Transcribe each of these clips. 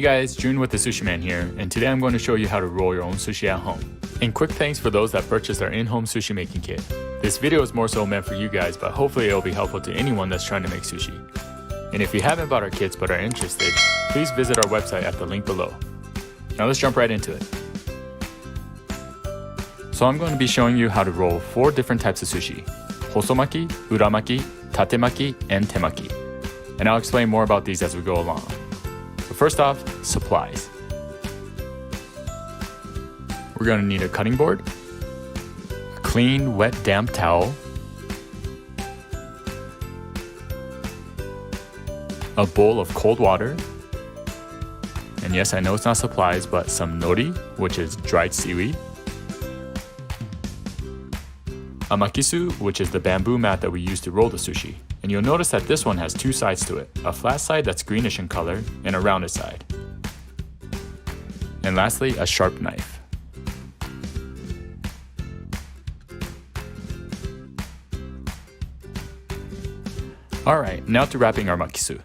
Hey guys, June with the Sushi Man here, and today I'm going to show you how to roll your own sushi at home. And quick thanks for those that purchased our in-home sushi making kit. This video is more so meant for you guys, but hopefully it will be helpful to anyone that's trying to make sushi. And if you haven't bought our kits but are interested, please visit our website at the link below. Now let's jump right into it. So I'm going to be showing you how to roll 4 different types of sushi: hosomaki, uramaki, tatemaki, and temaki. And I'll explain more about these as we go along. So first off, supplies. We're going to need a cutting board, a clean, wet, damp towel, a bowl of cold water, and yes, I know it's not supplies, but some nori, which is dried seaweed, a makisu, which is the bamboo mat that we use to roll the sushi. And you'll notice that this one has 2 sides to it, a flat side that's greenish in color and a rounded side. And lastly, a sharp knife. Alright, now to wrapping our makisu.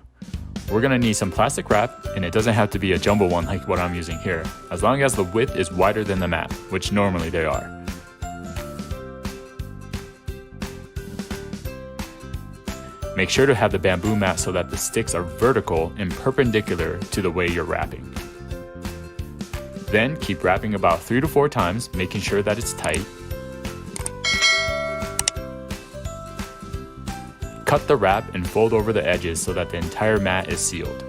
We're gonna need some plastic wrap, and it doesn't have to be a jumbo one like what I'm using here, as long as the width is wider than the mat, which normally they are. Make sure to have the bamboo mat so that the sticks are vertical and perpendicular to the way you're wrapping. Then keep wrapping about 3 to 4 times, making sure that it's tight. Cut the wrap and fold over the edges so that the entire mat is sealed.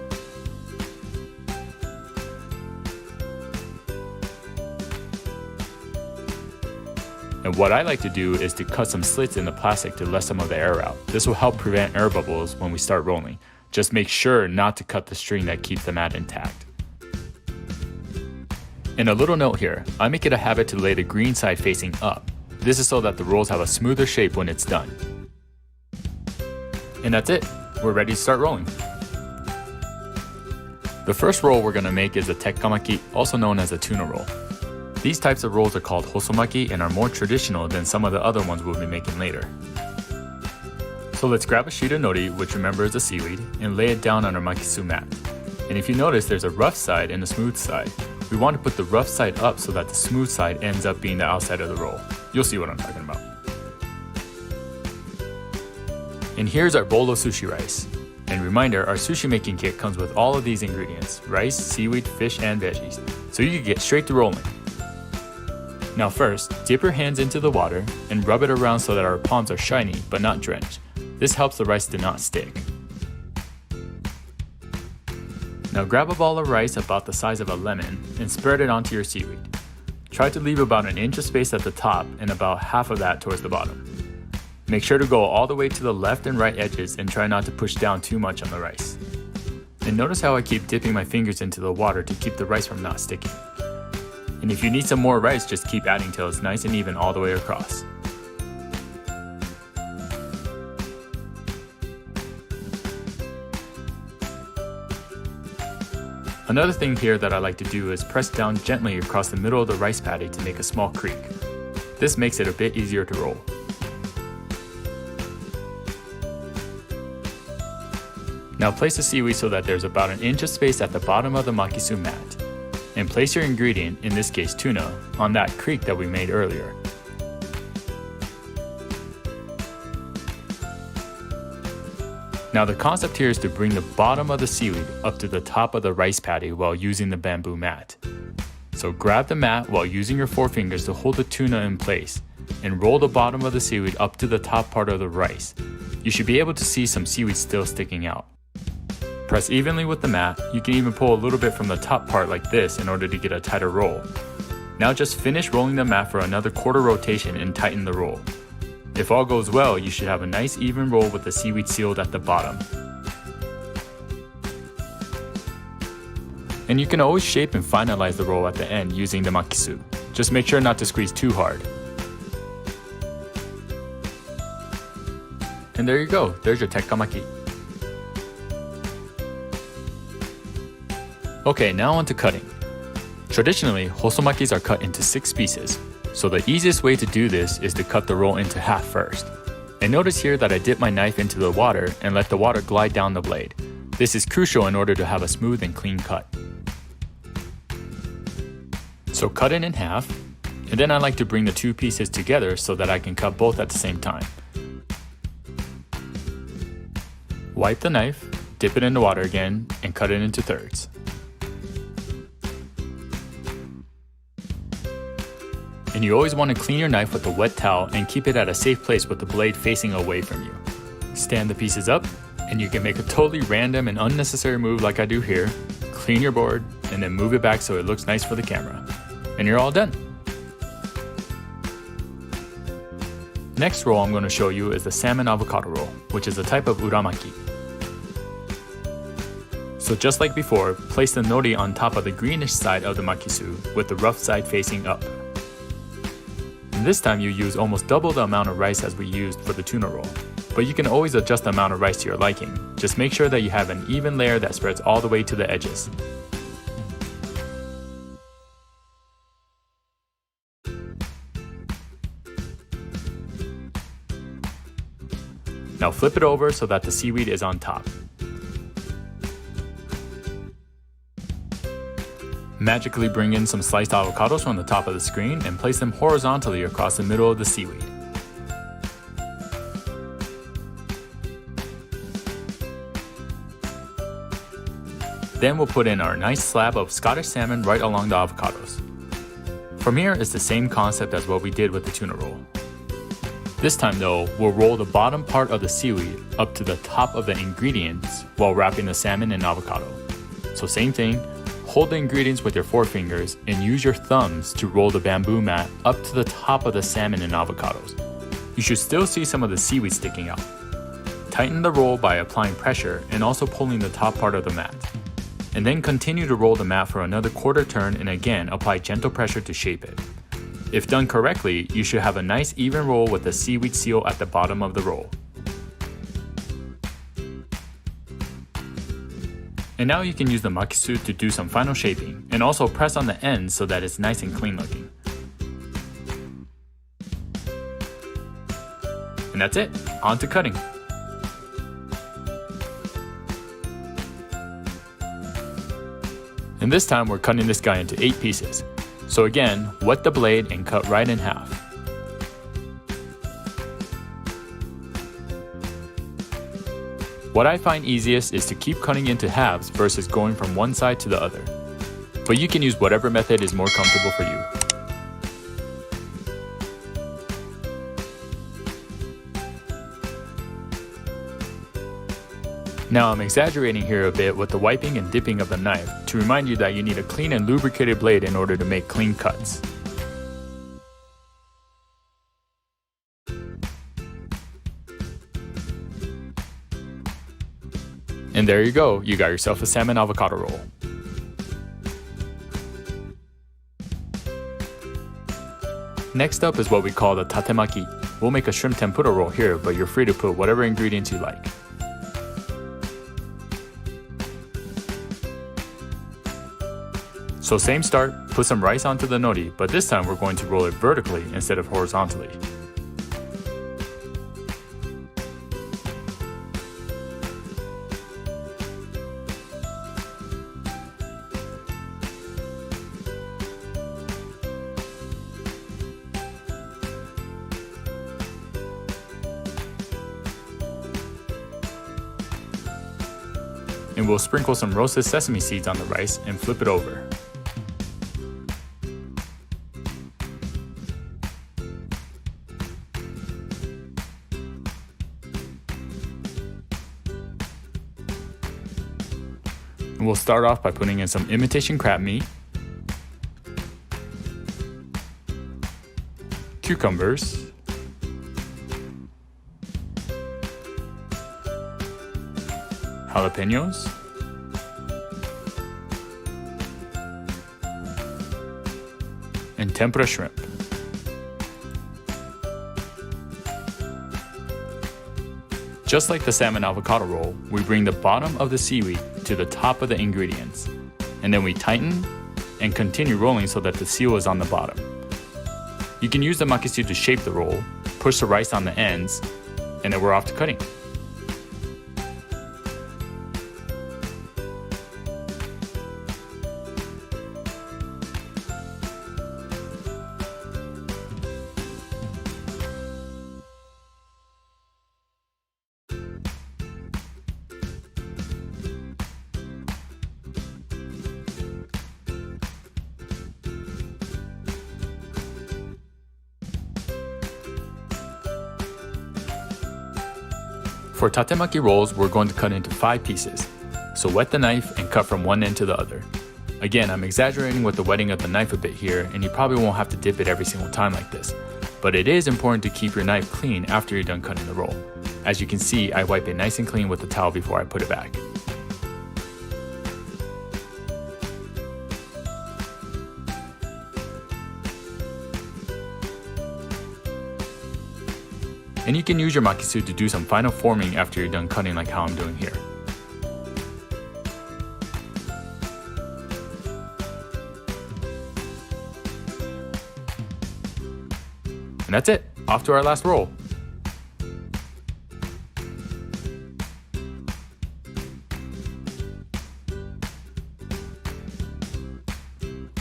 And what I like to do is to cut some slits in the plastic to let some of the air out. This will help prevent air bubbles when we start rolling. Just make sure not to cut the string that keeps the mat intact. And a little note here, I make it a habit to lay the green side facing up. This is so that the rolls have a smoother shape when it's done. And that's it, we're ready to start rolling. The first roll we're going to make is a tekkamaki, also known as a tuna roll. These types of rolls are called hosomaki and are more traditional than some of the other ones we'll be making later. So let's grab a sheet of nori, which remember is a seaweed, and lay it down on our makisu mat. And if you notice, there's a rough side and a smooth side. We want to put the rough side up so that the smooth side ends up being the outside of the roll. You'll see what I'm talking about. And here's our bowl of sushi rice. And reminder, our sushi making kit comes with all of these ingredients: rice, seaweed, fish, and veggies. So you can get straight to rolling. Now first, dip your hands into the water and rub it around so that our palms are shiny but not drenched. This helps the rice to not stick. Now grab a ball of rice about the size of a lemon and spread it onto your seaweed. Try to leave about an inch of space at the top and about half of that towards the bottom. Make sure to go all the way to the left and right edges and try not to push down too much on the rice. And notice how I keep dipping my fingers into the water to keep the rice from not sticking. And if you need some more rice, just keep adding till it's nice and even all the way across. Another thing here that I like to do is press down gently across the middle of the rice patty to make a small creek. This makes it a bit easier to roll. Now place the seaweed so that there's about an inch of space at the bottom of the makisu mat. And place your ingredient, in this case tuna, on that creek that we made earlier. Now the concept here is to bring the bottom of the seaweed up to the top of the rice patty while using the bamboo mat. So grab the mat while using your forefingers to hold the tuna in place, and roll the bottom of the seaweed up to the top part of the rice. You should be able to see some seaweed still sticking out. Press evenly with the mat. You can even pull a little bit from the top part like this in order to get a tighter roll. Now just finish rolling the mat for another quarter rotation and tighten the roll. If all goes well, you should have a nice even roll with the seaweed sealed at the bottom. And you can always shape and finalize the roll at the end using the makisu. Just make sure not to squeeze too hard. And there you go, there's your tekkamaki. Okay, now on to cutting. Traditionally, hosomakis are cut into 6 pieces, so the easiest way to do this is to cut the roll into half first. And notice here that I dip my knife into the water and let the water glide down the blade. This is crucial in order to have a smooth and clean cut. So cut it in half, and then I like to bring the two pieces together so that I can cut both at the same time. Wipe the knife, dip it in the water again, and cut it into thirds. And you always want to clean your knife with a wet towel and keep it at a safe place with the blade facing away from you. Stand the pieces up, and you can make a totally random and unnecessary move like I do here. Clean your board, and then move it back so it looks nice for the camera. And you're all done. Next roll I'm going to show you is the salmon avocado roll, which is a type of uramaki. So just like before, place the nori on top of the greenish side of the makisu with the rough side facing up. And this time you use almost double the amount of rice as we used for the tuna roll. But you can always adjust the amount of rice to your liking. Just make sure that you have an even layer that spreads all the way to the edges. Now flip it over so that the seaweed is on top. Magically bring in some sliced avocados from the top of the screen and place them horizontally across the middle of the seaweed. Then we'll put in our nice slab of Scottish salmon right along the avocados. From here is the same concept as what we did with the tuna roll. This time though, we'll roll the bottom part of the seaweed up to the top of the ingredients while wrapping the salmon and avocado. So same thing, hold the ingredients with your forefingers and use your thumbs to roll the bamboo mat up to the top of the salmon and avocados. You should still see some of the seaweed sticking out. Tighten the roll by applying pressure and also pulling the top part of the mat. And then continue to roll the mat for another quarter turn and again apply gentle pressure to shape it. If done correctly, you should have a nice even roll with the seaweed seal at the bottom of the roll. And now you can use the makisu to do some final shaping and also press on the ends so that it's nice and clean looking. And that's it, on to cutting. And this time we're cutting this guy into 8 pieces. So again, wet the blade and cut right in half. What I find easiest is to keep cutting into halves versus going from one side to the other. But you can use whatever method is more comfortable for you. Now I'm exaggerating here a bit with the wiping and dipping of the knife to remind you that you need a clean and lubricated blade in order to make clean cuts. And there you go, you got yourself a salmon avocado roll. Next up is what we call the tatemaki. We'll make a shrimp tempura roll here, but you're free to put whatever ingredients you like. So same start, put some rice onto the nori, but this time we're going to roll it vertically instead of horizontally. And we'll sprinkle some roasted sesame seeds on the rice and flip it over. And we'll start off by putting in some imitation crab meat, cucumbers, jalapenos, and tempura shrimp. Just like the salmon avocado roll, we bring the bottom of the seaweed to the top of the ingredients, and then we tighten and continue rolling so that the seal is on the bottom. You can use the makisu to shape the roll, push the rice on the ends, and then we're off to cutting. For tatemaki rolls, we're going to cut into 5 pieces. So wet the knife and cut from one end to the other. Again, I'm exaggerating with the wetting of the knife a bit here, and you probably won't have to dip it every single time like this. But it is important to keep your knife clean after you're done cutting the roll. As you can see, I wipe it nice and clean with a towel before I put it back. And you can use your makisu to do some final forming after you're done cutting like how I'm doing here. And that's it, off to our last roll.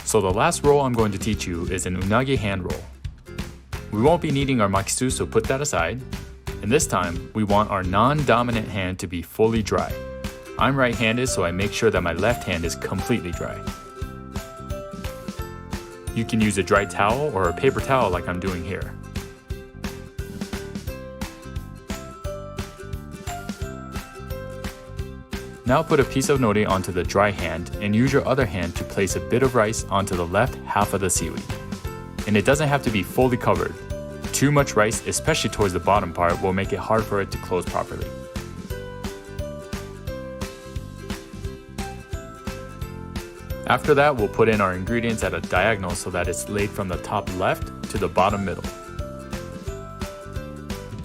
So the last roll I'm going to teach you is an unagi hand roll. We won't be needing our makisu, so put that aside. And this time, we want our non-dominant hand to be fully dry. I'm right-handed, so I make sure that my left hand is completely dry. You can use a dry towel or a paper towel like I'm doing here. Now put a piece of nori onto the dry hand and use your other hand to place a bit of rice onto the left half of the seaweed. And it doesn't have to be fully covered. Too much rice, especially towards the bottom part, will make it hard for it to close properly. After that, we'll put in our ingredients at a diagonal so that it's laid from the top left to the bottom middle.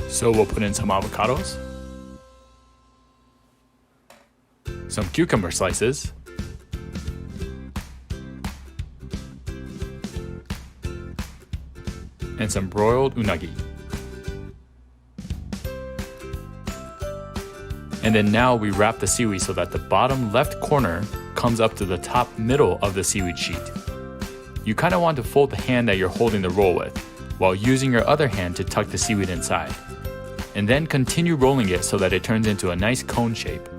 So we'll put in some avocados, some cucumber slices, and some broiled unagi. And then now we wrap the seaweed so that the bottom left corner comes up to the top middle of the seaweed sheet. You kind of want to fold the hand that you're holding the roll with, while using your other hand to tuck the seaweed inside. And then continue rolling it so that it turns into a nice cone shape.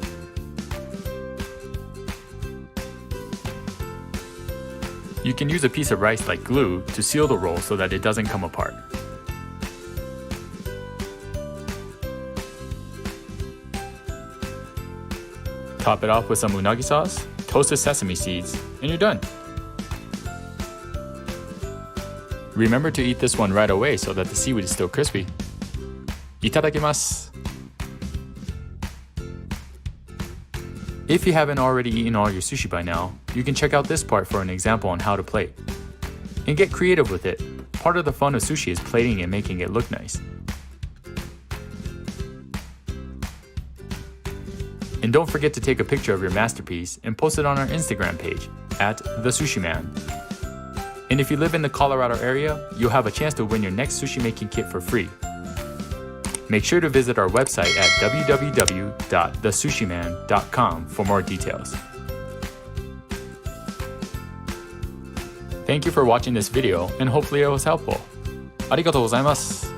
You can use a piece of rice like glue to seal the roll so that it doesn't come apart. Top it off with some unagi sauce, toasted sesame seeds, and you're done. Remember to eat this one right away so that the seaweed is still crispy. Itadakimasu! If you haven't already eaten all your sushi by now, you can check out this part for an example on how to plate. And get creative with it. Part of the fun of sushi is plating and making it look nice. And don't forget to take a picture of your masterpiece and post it on our Instagram page, @thesushiman. And if you live in the Colorado area, you'll have a chance to win your next sushi making kit for free. Make sure to visit our website at www.thesushiman.com for more details. Thank you for watching this video, and hopefully it was helpful. ありがとうございます。